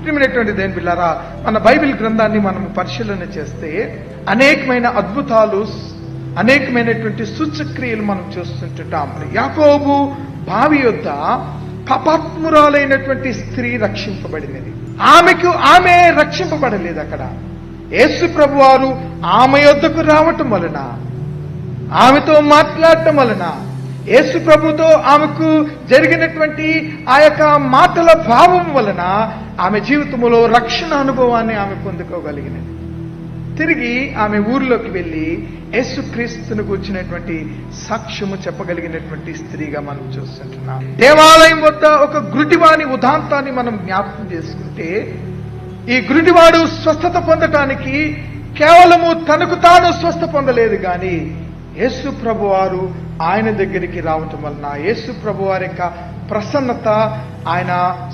ప్రియమైనటువంటి దేవుని బిడ్డలారా, మన బైబిల్ గ్రంథాన్ని మనం పరిశీలన చేస్తే అనేకమైన అద్భుతాలు, అనేకమైనటువంటి సూచక్రియలు మనం చూస్తుంటాం. యాకోబు బావి యొద్ద పాపాత్మురాలైనటువంటి స్త్రీ రక్షింపబడినది. ఆమె రక్షింపబడలేదు. అక్కడ యేసు ప్రభువారు ఆమె యొద్దకు రావటం వలన, ఆమెతో మాట్లాడటం వలన, యేసు ప్రభుతో ఆమెకు జరిగినటువంటి ఆ యొక్క మాటల భావం వలన ఆమె జీవితంలో రక్షణ అనుభవాన్ని ఆమె పొందుకోగలిగినది. తిరిగి ఆమె ఊరిలోకి వెళ్లి యేసుక్రీస్తును కూర్చున్నటువంటి సాక్ష్యము చెప్పగలిగినటువంటి స్త్రీగా మనం చూస్తుంటున్నాం. దేవాలయం వద్ద ఒక గుడ్డివాని ఉదాంతాన్ని మనం జ్ఞాపకం చేసుకుంటే, ఈ గుడ్డివాడు స్వస్థత పొందటానికి కేవలము తనకు తాను స్వస్థ పొందలేదు గాని యేసు ప్రభువారు ఆయన దగ్గరికి రావటం వలన, యేసు ప్రభువారి యొక్క ప్రసన్నత ఆయన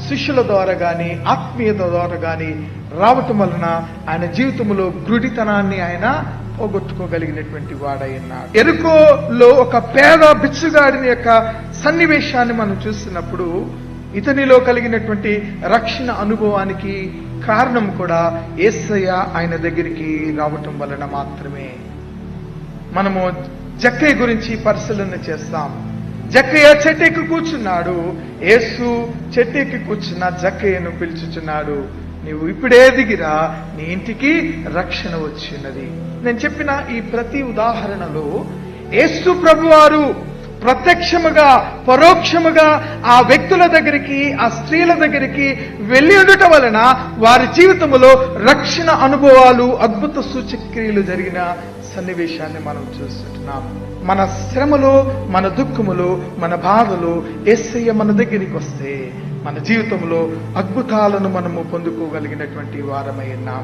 శిష్యుల ద్వారా గాని ఆత్మీయత ద్వారా గాని రావటం వలన ఆయన జీవితంలో గుడితనాన్ని ఆయన పోగొట్టుకోగలిగినటువంటి వాడై ఉన్నాడు. ఎరుకోలో ఒక పేద బిచ్చుగాడిని యొక్క సన్నివేశాన్ని మనం చూస్తున్నప్పుడు ఇతనిలో కలిగినటువంటి రక్షణ అనుభవానికి కారణం కూడా యేసయ్య ఆయన దగ్గరికి రావటం వలన మాత్రమే. మనము జక్కయ్య గురించి పరిశీలన చేస్తాం. జక్కయ్య చెట్టెక్కి కూర్చున్నాడు. యేసు చెట్టెక్కి కూర్చున్న జక్కయ్యను పిలుచుచున్నాడు, నీవు ఇప్పుడే దిగిరా, నీ ఇంటికి రక్షణ వచ్చినది. నేను చెప్పిన ఈ ప్రతి ఉదాహరణలో యేసు ప్రభువారు ప్రత్యక్షముగా పరోక్షముగా ఆ వ్యక్తుల దగ్గరికి, ఆ స్త్రీల దగ్గరికి వెళ్ళి ఉండటం వలన వారి జీవితంలో రక్షణ అనుభవాలు, అద్భుత సూచక్రియలు జరిగిన సన్నివేశాన్ని మనం చూస్తున్నాం. మన శ్రమలో, మన దుఃఖములో, మన బాధలో యేసయ్య మన దగ్గరికి వస్తే మన జీవితంలో అద్భుతాలను మనము పొందుకోగలిగినటువంటి వారమై ఉన్నాం.